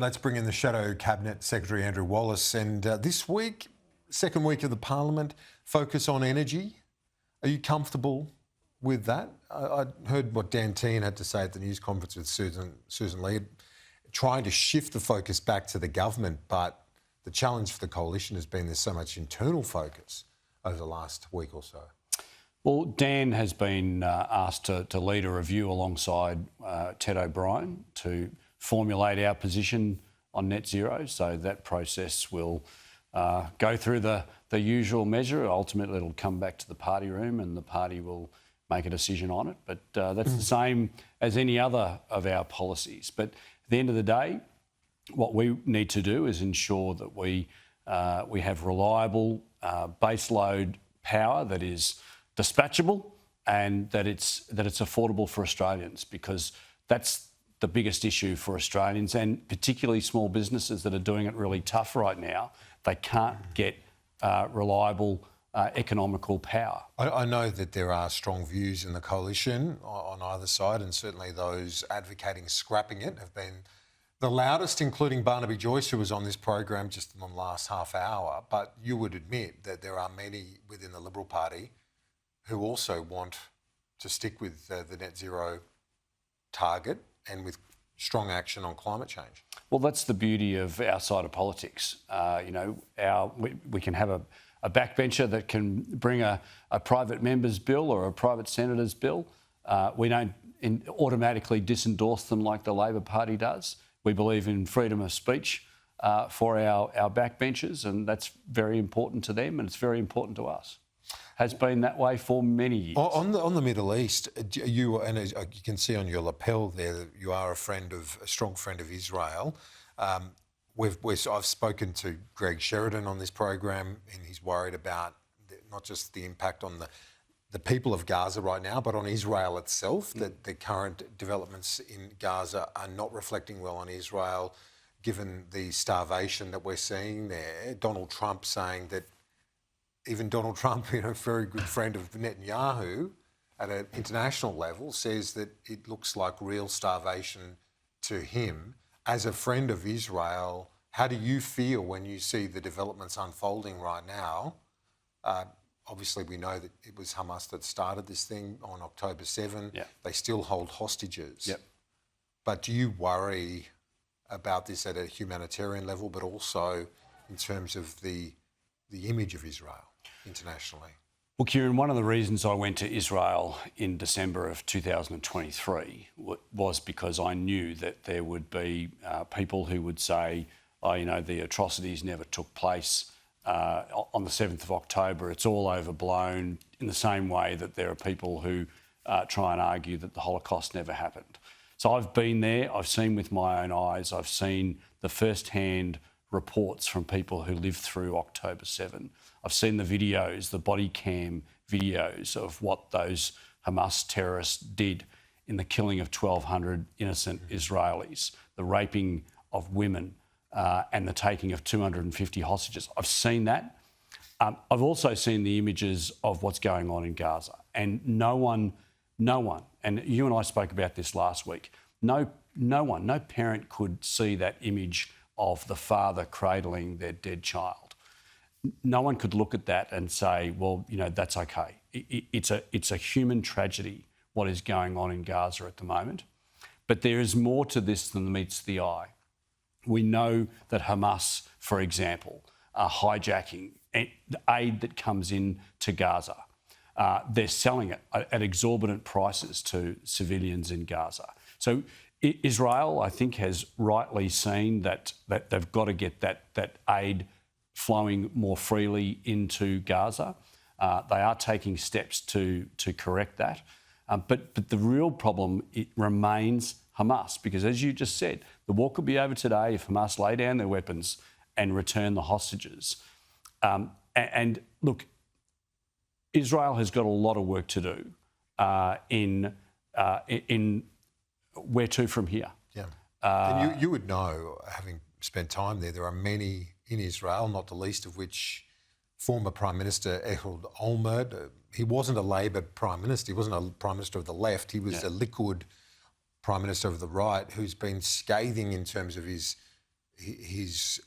Let's bring in the Shadow Cabinet Secretary Andrew Wallace. And this week, second week of the Parliament, focus on energy. Are you comfortable with that? I heard what Dan Tehan had to say at the news conference with Susan Lee, trying to shift the focus back to the government, but the challenge for the coalition has been there's so much internal focus over the last week or so. Well, Dan has been asked to lead a review alongside Ted O'Brien to formulate our position on net zero. So that process will go through the usual measure. Ultimately, it'll come back to the party room and the party will make a decision on it. But that's the same as any other of our policies. But at the end of the day, what we need to do is ensure that we have reliable baseload power that is dispatchable and that it's affordable for Australians, because that's the biggest issue for Australians, and particularly small businesses that are doing it really tough right now. They can't get reliable, economical power. I know that there are strong views in the coalition on either side, and certainly those advocating scrapping it have been the loudest, including Barnaby Joyce, who was on this program just in the last half hour. But you would admit that there are many within the Liberal Party who also want to stick with the net zero target and with strong action on climate change. Well, that's the beauty of our side of politics. We can have a backbencher that can bring a private member's bill or a private senator's bill. We don't automatically disendorse them like the Labor Party does. We believe in freedom of speech for our backbenchers, and that's very important to them, and it's very important to us. Has been that way for many years. On the Middle East, you can see on your lapel there that you are a strong friend of Israel. I've spoken to Greg Sheridan on this program, and he's worried about not just the impact on the people of Gaza right now, but on Israel itself, that the current developments in Gaza are not reflecting well on Israel, given the starvation that we're seeing there. Donald Trump saying that even Donald Trump, a very good friend of Netanyahu at an international level, says that it looks like real starvation to him. As a friend of Israel, how do you feel when you see the developments unfolding right now? Obviously, we know that it was Hamas that started this thing on October 7. Yep. They still hold hostages. Yep. But do you worry about this at a humanitarian level, but also in terms of the image of Israel internationally? Well, Kieran, one of the reasons I went to Israel in December of 2023 was because I knew that there would be people who would say, the atrocities never took place on the 7th of October. It's all overblown, in the same way that there are people who try and argue that the Holocaust never happened. So I've been there, I've seen with my own eyes, I've seen the first-hand reports from people who lived through October 7. I've seen the videos, the body cam videos of what those Hamas terrorists did in the killing of 1,200 innocent Israelis, the raping of women, and the taking of 250 hostages. I've seen that. I've also seen the images of what's going on in Gaza. And no one, and you and I spoke about this last week, no parent could see that image of the father cradling their dead child. No one could look at that and say, well, that's okay. It's a human tragedy, what is going on in Gaza at the moment. But there is more to this than meets the eye. We know that Hamas, for example, are hijacking aid that comes in to Gaza. They're selling it at exorbitant prices to civilians in Gaza. So Israel, I think, has rightly seen that they've got to get that aid flowing more freely into Gaza. They are taking steps to correct that. But the real problem, it remains Hamas, because as you just said, the war could be over today if Hamas lay down their weapons and return the hostages. And look, Israel has got a lot of work to do in where to from here. Yeah. And you would know, having spent time there are many in Israel, not the least of which former Prime Minister Ehud Olmert. He wasn't a Labor Prime Minister. He wasn't a Prime Minister of the left. He was a Likud Prime Minister of the right, who's been scathing in terms of his his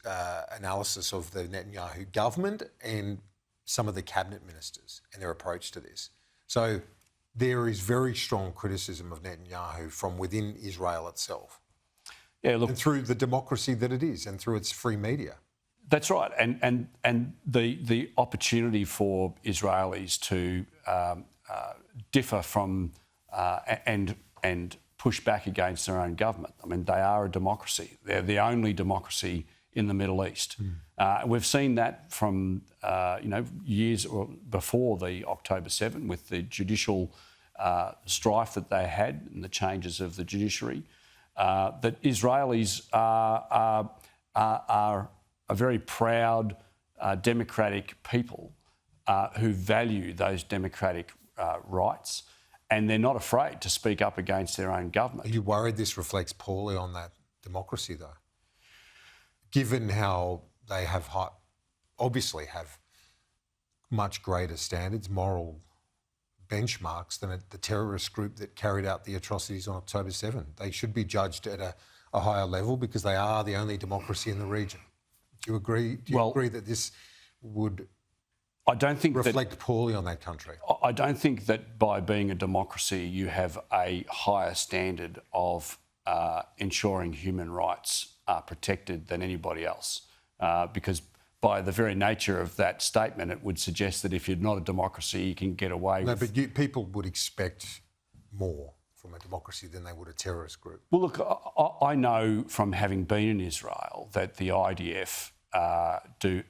analysis of the Netanyahu government and some of the cabinet ministers and their approach to this. So there is very strong criticism of Netanyahu from within Israel itself. Yeah, look, and through the democracy that it is and through its free media. That's right, and the opportunity for Israelis to differ from and push back against their own government. I mean, they are a democracy. They're the only democracy in the Middle East. We've seen that from years before the October 7 with the judicial strife that they had and the changes of the judiciary. That Israelis are a very proud, democratic people who value those democratic rights, and they're not afraid to speak up against their own government. Are you worried this reflects poorly on that democracy, though? Given how they obviously have much greater standards, moral benchmarks than the terrorist group that carried out the atrocities on October 7. They should be judged at a higher level because they are the only democracy in the region. Do you agree? Do you agree that this would reflect poorly on that country? I don't think that by being a democracy you have a higher standard of ensuring human rights are protected than anybody else, because by the very nature of that statement, it would suggest that if you're not a democracy, you can get away with... No, but people would expect more from a democracy than they would a terrorist group. Well, look, I know from having been in Israel that the IDF do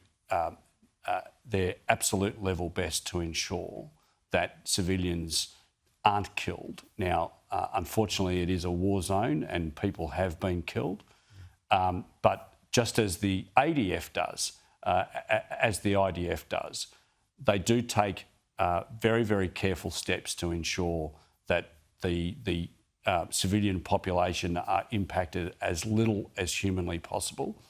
their absolute level best to ensure that civilians aren't killed. Now, unfortunately, it is a war zone and people have been killed. But just as the ADF does, as the IDF does, they do take very, very careful steps to ensure that the civilian population are impacted as little as humanly possible.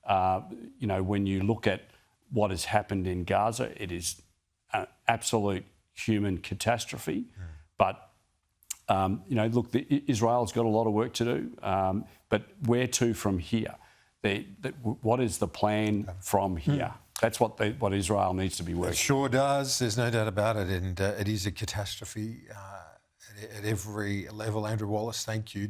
When you look at what has happened in Gaza, it is an absolute human catastrophe. But, look, Israel's got a lot of work to do, but where to from here? What is the plan from here? That's what Israel needs to be working on. It sure does. There's no doubt about it. And it is a catastrophe at every level. Andrew Wallace, thank you.